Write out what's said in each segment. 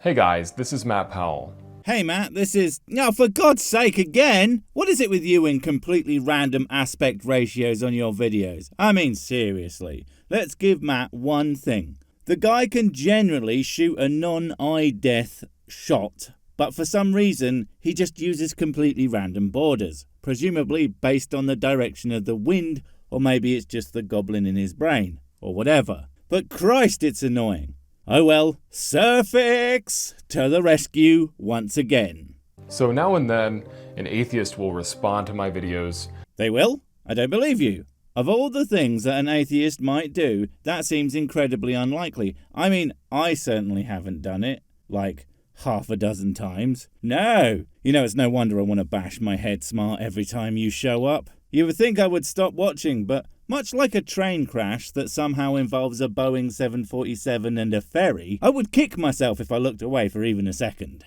Hey guys, this is Matt Powell. Hey Matt, this is... Oh, for God's sake, again! What is it with you and completely random aspect ratios on your videos? I mean, seriously. Let's give Matt one thing. The guy can generally shoot a non-eye death shot, but for some reason, he just uses completely random borders, presumably based on the direction of the wind, or maybe it's just the goblin in his brain, or whatever. But Christ, it's annoying. Oh well, Surfix to the rescue once again. So now and then, an atheist will respond to my videos. They will? I don't believe you. Of all the things that an atheist might do, that seems incredibly unlikely. I mean, I certainly haven't done it, like half a dozen times. No! You know, it's no wonder I want to bash my head smart every time you show up. You would think I would stop watching, but much like a train crash that somehow involves a Boeing 747 and a ferry, I would kick myself if I looked away for even a second.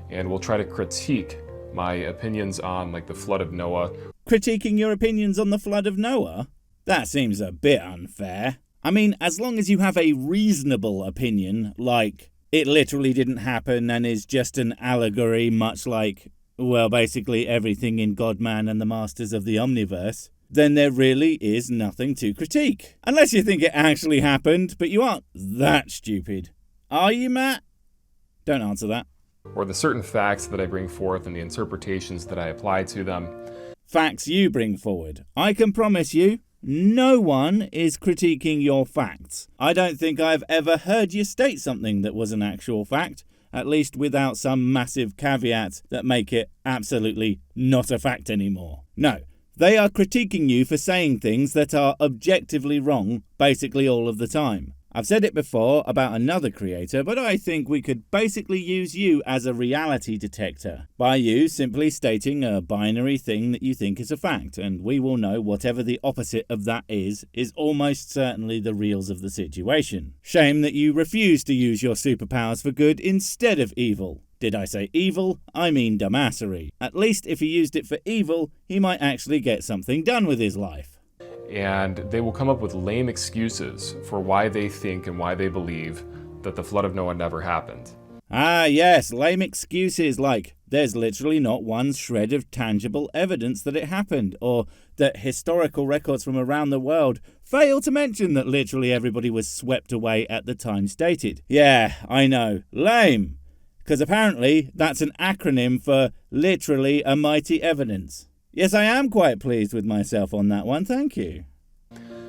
And we'll try to critique my opinions on, like, the flood of Noah. Critiquing your opinions on the flood of Noah? That seems a bit unfair. I mean, as long as you have a reasonable opinion, like it literally didn't happen and is just an allegory, much like, well, basically everything in God, Man and the Masters of the Omniverse, then there really is nothing to critique. Unless you think it actually happened, but you aren't that stupid. Are you, Matt? Don't answer that. Or the certain facts that I bring forth and the interpretations that I apply to them. Facts you bring forward. I can promise you, no one is critiquing your facts. I don't think I've ever heard you state something that was an actual fact, at least without some massive caveats that make it absolutely not a fact anymore. No. They are critiquing you for saying things that are objectively wrong basically all of the time. I've said it before about another creator, but I think we could basically use you as a reality detector by you simply stating a binary thing that you think is a fact, and we will know whatever the opposite of that is almost certainly the reals of the situation. Shame that you refuse to use your superpowers for good instead of evil. Did I say evil? I mean dumbassery. At least if he used it for evil, he might actually get something done with his life. And they will come up with lame excuses for why they think and why they believe that the flood of Noah never happened. Ah, yes, lame excuses like there's literally not one shred of tangible evidence that it happened, or that historical records from around the world fail to mention that literally everybody was swept away at the time stated. Yeah, I know, lame. Because apparently that's an acronym for literally a mighty evidence. Yes, I am quite pleased with myself on that one, thank you.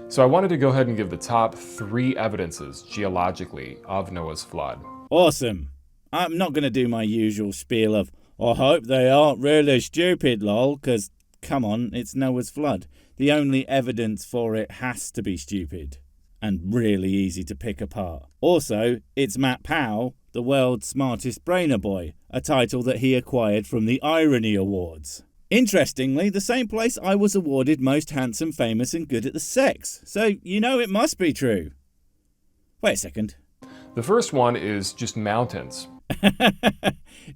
So I wanted to go ahead and give the top 3 evidences, geologically, of Noah's flood. Awesome. I'm not going to do my usual spiel of, I hope they aren't really stupid, lol, because, come on, it's Noah's flood. The only evidence for it has to be stupid. And really easy to pick apart. Also, it's Matt Powell, the world's smartest brainer boy, a title that he acquired from the Irony Awards. Interestingly, the same place I was awarded most handsome, famous and good at the sex. So, you know it must be true. Wait a second. The first one is just mountains.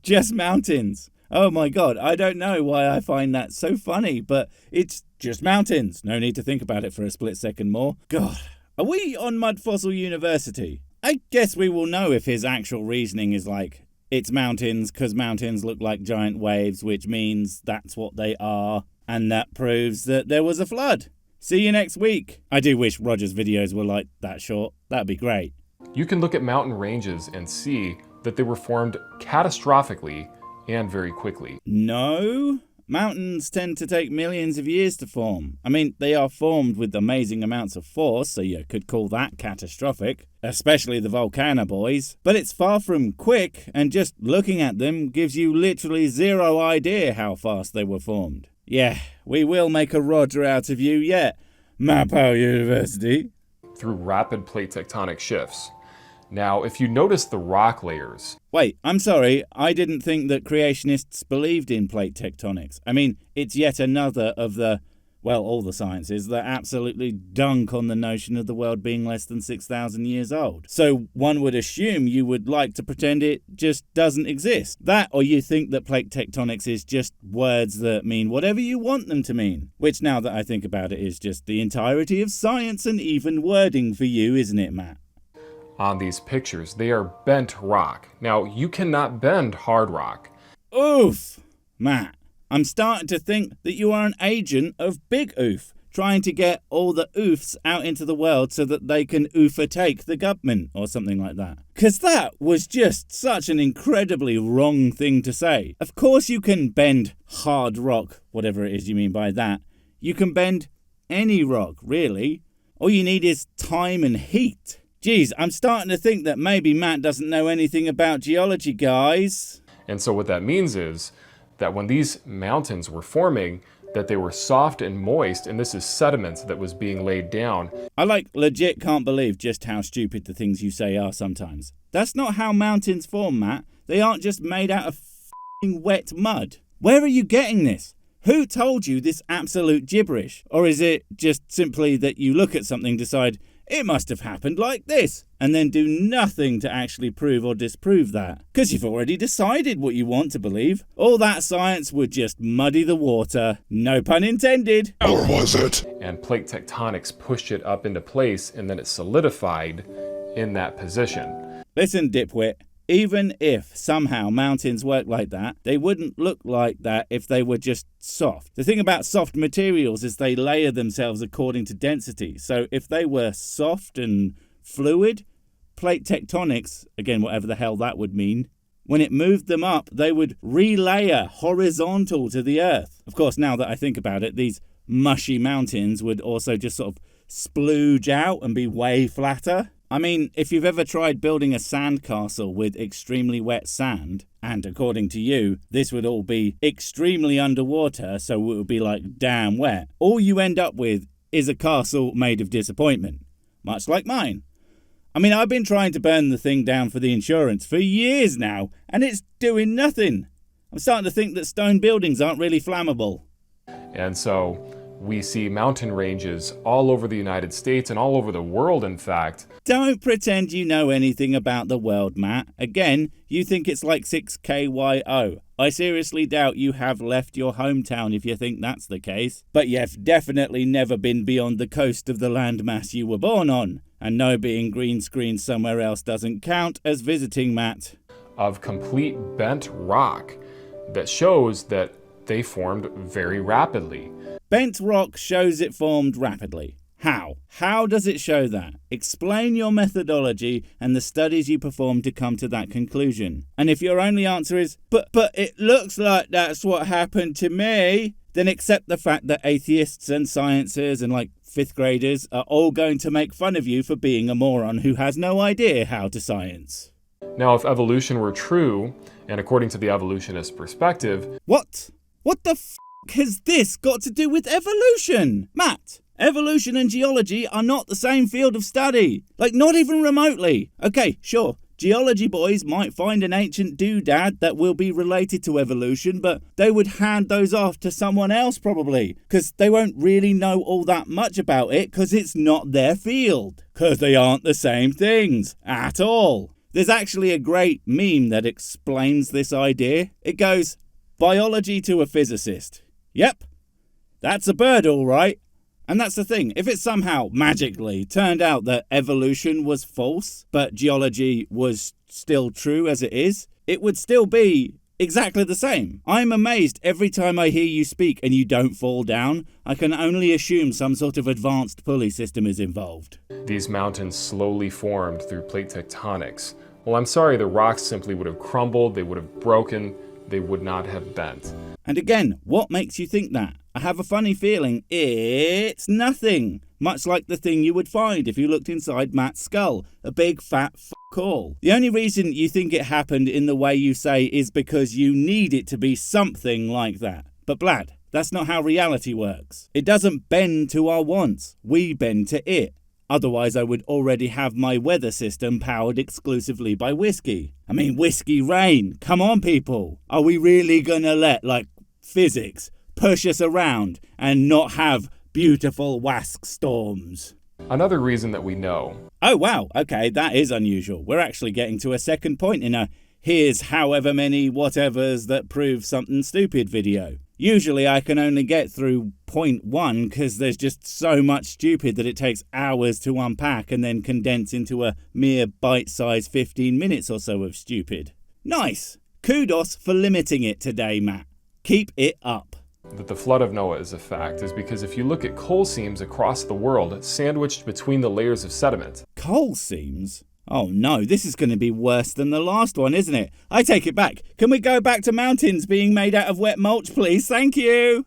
Just mountains. Oh my God, I don't know why I find that so funny, but it's just mountains. No need to think about it for a split second more. God, are we on Mud Fossil University? I guess we will know if his actual reasoning is like, it's mountains because mountains look like giant waves, which means that's what they are, and that proves that there was a flood. See you next week. I do wish Roger's videos were like that short. That'd be great. You can look at mountain ranges and see that they were formed catastrophically and very quickly. No. Mountains tend to take millions of years to form. I mean, they are formed with amazing amounts of force, so you could call that catastrophic, especially the volcano boys. But it's far from quick, and just looking at them gives you literally zero idea how fast they were formed. Yeah, we will make a Roger out of you yet, Powell University. Through rapid plate tectonic shifts. Now, if you notice the rock layers... Wait, I'm sorry, I didn't think that creationists believed in plate tectonics. I mean, it's yet another of the, well, all the sciences that absolutely dunk on the notion of the world being less than 6,000 years old. So one would assume you would like to pretend it just doesn't exist. That, or you think that plate tectonics is just words that mean whatever you want them to mean. Which, now that I think about it, is just the entirety of science and even wording for you, isn't it, Matt? on these pictures. They are bent rock. Now, you cannot bend hard rock. Oof! Matt, I'm starting to think that you are an agent of Big Oof, trying to get all the oofs out into the world so that they can oof-take the government or something like that. Because that was just such an incredibly wrong thing to say. Of course you can bend hard rock, whatever it is you mean by that. You can bend any rock, really. All you need is time and heat. Geez, I'm starting to think that maybe Matt doesn't know anything about geology, guys. And so what that means is that when these mountains were forming, that they were soft and moist, and this is sediment that was being laid down. I legit can't believe just how stupid the things you say are sometimes. That's not how mountains form, Matt. They aren't just made out of f***ing wet mud. Where are you getting this? Who told you this absolute gibberish? Or is it just simply that you look at something, decide, it must have happened like this, and then do nothing to actually prove or disprove that? Because you've already decided what you want to believe. All that science would just muddy the water. No pun intended. Or was it? And plate tectonics pushed it up into place, and then it solidified in that position. Listen, dipwit. Even if somehow mountains work like that, they wouldn't look like that if they were just soft. The thing about soft materials is they layer themselves according to density. So if they were soft and fluid, plate tectonics, again, whatever the hell that would mean, when it moved them up, they would relayer horizontal to the earth. Of course, now that I think about it, these mushy mountains would also just sort of splooge out and be way flatter. I mean, if you've ever tried building a sandcastle with extremely wet sand, and according to you, this would all be extremely underwater, so it would be like damn wet, all you end up with is a castle made of disappointment, much like mine. I mean, I've been trying to burn the thing down for the insurance for years now, and it's doing nothing. I'm starting to think that stone buildings aren't really flammable. And so we see mountain ranges all over the United States and all over the world, in fact. Don't pretend you know anything about the world, Matt. Again, you think it's like 6KYO. I seriously doubt you have left your hometown if you think that's the case. But you've definitely never been beyond the coast of the landmass you were born on. And no, being green screened somewhere else doesn't count as visiting, Matt. Of complete bent rock that shows that they formed very rapidly. Bent rock shows it formed rapidly. How? How does it show that? Explain your methodology and the studies you performed to come to that conclusion. And if your only answer is, but it looks like that's what happened to me, then accept the fact that atheists and sciencers and like 5th graders are all going to make fun of you for being a moron who has no idea how to science. Now, if evolution were true, and according to the evolutionist perspective... What? What the f*** has this got to do with evolution? Matt, evolution and geology are not the same field of study. Like, not even remotely. Okay, sure, geology boys might find an ancient doodad that will be related to evolution, but they would hand those off to someone else probably, because they won't really know all that much about it because it's not their field. Because they aren't the same things at all. There's actually a great meme that explains this idea. It goes, biology to a physicist. Yep, that's a bird all right. And that's the thing, if it somehow magically turned out that evolution was false, but geology was still true as it is, it would still be exactly the same. I'm amazed every time I hear you speak and you don't fall down. I can only assume some sort of advanced pulley system is involved. These mountains slowly formed through plate tectonics. Well, I'm sorry, the rocks simply would have crumbled, they would have broken, they would not have bent. And again, what makes you think that? I have a funny feeling it's nothing. Much like the thing you would find if you looked inside Matt's skull. A big fat f*** all. The only reason you think it happened in the way you say is because you need it to be something like that. But Blad, that's not how reality works. It doesn't bend to our wants. We bend to it. Otherwise, I would already have my weather system powered exclusively by whiskey. I mean, whiskey rain. Come on, people. Are we really gonna let, physics push us around and not have beautiful wask storms? Another reason that we know. Oh, wow. Okay, that is unusual. We're actually getting to a second point in a here's however many whatevers that prove something stupid video. Usually I can only get through point 1 because there's just so much stupid that it takes hours to unpack and then condense into a mere bite-sized 15 minutes or so of stupid. Nice! Kudos for limiting it today, Matt. Keep it up. That the flood of Noah is a fact is because if you look at coal seams across the world sandwiched between the layers of sediment. Coal seams? Oh no, this is going to be worse than the last one, isn't it? I take it back. Can we go back to mountains being made out of wet mulch, please? Thank you.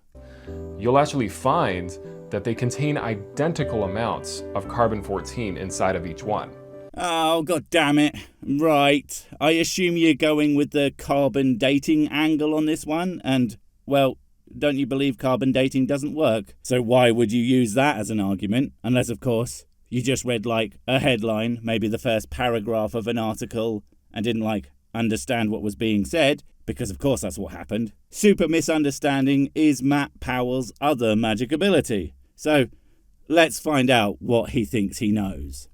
You'll actually find that they contain identical amounts of carbon-14 inside of each one. Oh, god damn it. Right. I assume you're going with the carbon dating angle on this one, and, well, don't you believe carbon dating doesn't work? So why would you use that as an argument? Unless, of course, you just read, like, a headline, maybe the first paragraph of an article, and didn't, like, understand what was being said, because of course that's what happened. Super misunderstanding is Matt Powell's other magic ability. So, let's find out what he thinks he knows.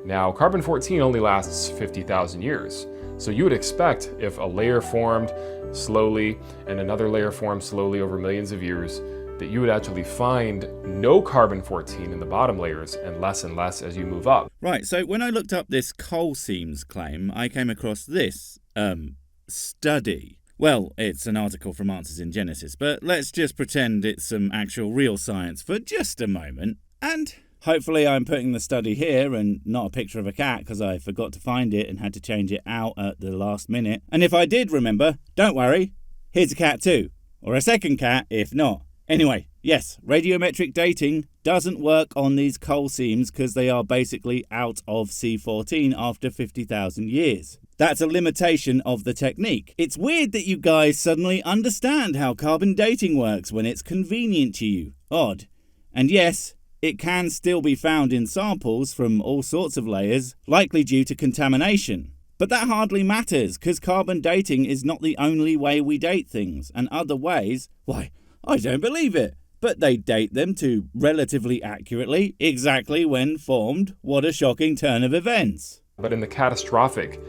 Now, carbon-14 only lasts 50,000 years. So you would expect if a layer formed slowly and another layer formed slowly over millions of years, that you would actually find no carbon-14 in the bottom layers and less as you move up. Right, so when I looked up this coal seams claim, I came across this, study. Well, it's an article from Answers in Genesis, but let's just pretend it's some actual real science for just a moment. And hopefully I'm putting the study here and not a picture of a cat because I forgot to find it and had to change it out at the last minute. And if I did remember, don't worry, here's a cat too. Or a second cat if not. Anyway, yes, radiometric dating doesn't work on these coal seams because they are basically out of C14 after 50,000 years. That's a limitation of the technique. It's weird that you guys suddenly understand how carbon dating works when it's convenient to you. Odd. And yes, it can still be found in samples from all sorts of layers, likely due to contamination. But that hardly matters because carbon dating is not the only way we date things, and other ways, why, I don't believe it. But they date them to relatively accurately, exactly when formed. What a shocking turn of events. But in the catastrophic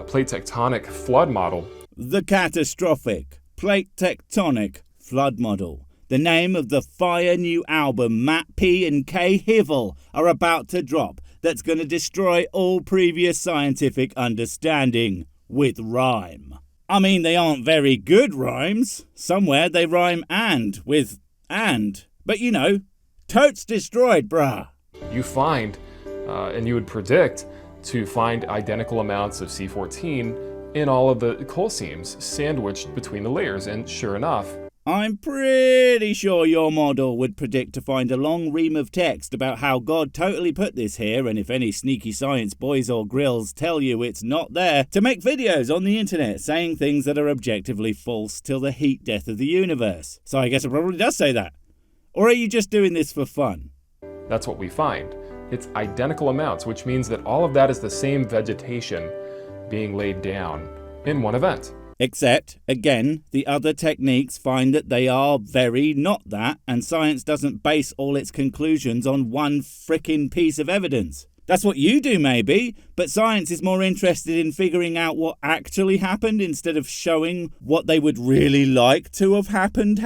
plate tectonic flood model. The catastrophic plate tectonic flood model. The name of the fire new album Matt P and Kay Hivel are about to drop that's going to destroy all previous scientific understanding with rhyme. I mean, they aren't very good rhymes. Somewhere they rhyme and with and. But you know, totes destroyed, brah. You find, and you would predict, to find identical amounts of C14 in all of the coal seams sandwiched between the layers, and sure enough, I'm pretty sure your model would predict to find a long ream of text about how God totally put this here, and if any sneaky science boys or grills tell you it's not there, to make videos on the internet saying things that are objectively false till the heat death of the universe. So I guess it probably does say that. Or are you just doing this for fun? That's what we find. It's identical amounts, which means that all of that is the same vegetation being laid down in one event. Except, again, the other techniques find that they are very not that, and science doesn't base all its conclusions on one frickin' piece of evidence. That's what you do, maybe, but science is more interested in figuring out what actually happened instead of showing what they would really like to have happened.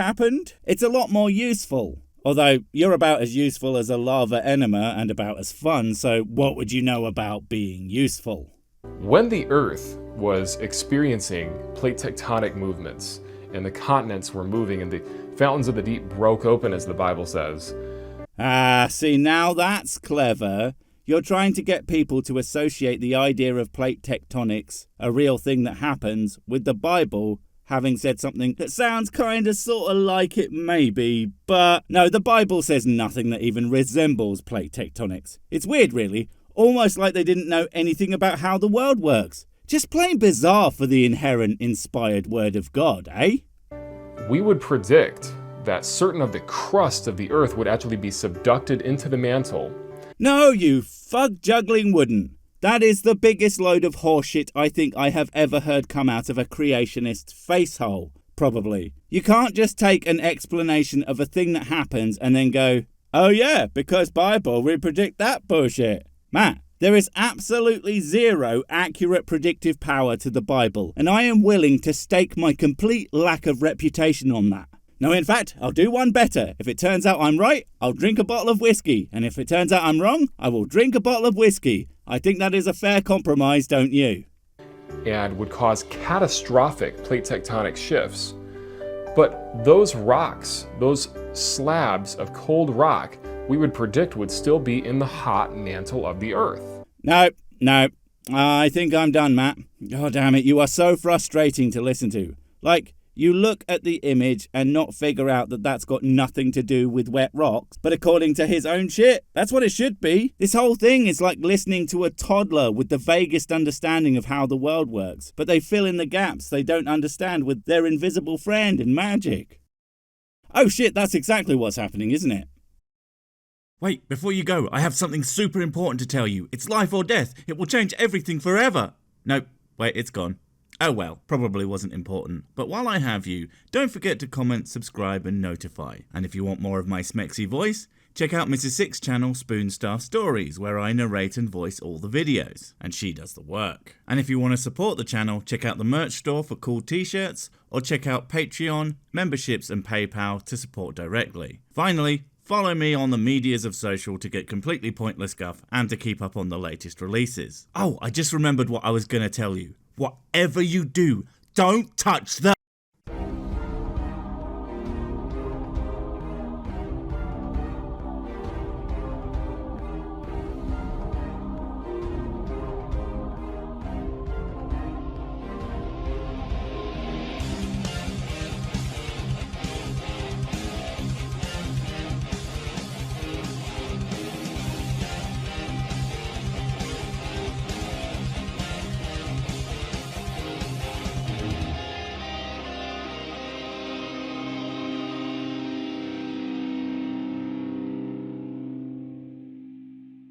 It's a lot more useful. Although, you're about as useful as a lava enema and about as fun, so what would you know about being useful? When the Earth was experiencing plate tectonic movements, and the continents were moving, and the fountains of the deep broke open, as the Bible says. Ah, see, now that's clever. You're trying to get people to associate the idea of plate tectonics, a real thing that happens, with the Bible having said something that sounds kinda sorta like it maybe, but no, the Bible says nothing that even resembles plate tectonics. It's weird, really. Almost like they didn't know anything about how the world works. Just plain bizarre for the inherent inspired word of God, eh? We would predict that certain of the crust of the Earth would actually be subducted into the mantle. No, you fug-juggling wouldn't. That is the biggest load of horseshit I think I have ever heard come out of a creationist facehole, probably. You can't just take an explanation of a thing that happens and then go, oh yeah, because Bible, we predict that bullshit. Matt, there is absolutely zero accurate predictive power to the Bible, and I am willing to stake my complete lack of reputation on that. No, in fact, I'll do one better. If it turns out I'm right, I'll drink a bottle of whiskey. And if it turns out I'm wrong, I will drink a bottle of whiskey. I think that is a fair compromise, don't you? And would cause catastrophic plate tectonic shifts. But those rocks, those slabs of cold rock, we would predict would still be in the hot mantle of the Earth. No. I think I'm done, Matt. God damn it, you are so frustrating to listen to. Like, you look at the image and not figure out that that's got nothing to do with wet rocks, but according to his own shit, that's what it should be. This whole thing is like listening to a toddler with the vaguest understanding of how the world works, but they fill in the gaps they don't understand with their invisible friend in magic. Oh shit, that's exactly what's happening, isn't it? Wait, before you go, I have something super important to tell you. It's life or death. It will change everything forever. Nope, wait, it's gone. Oh well, probably wasn't important. But while I have you, don't forget to comment, subscribe and notify. And if you want more of my smexy voice, check out Mrs. Six's channel Spoonstaff Stories, where I narrate and voice all the videos. And she does the work. And if you want to support the channel, check out the merch store for cool t-shirts, or check out Patreon, memberships and PayPal to support directly. Finally, follow me on the medias of social to get completely pointless guff and to keep up on the latest releases. Oh, I just remembered what I was going to tell you. Whatever you do, don't touch the...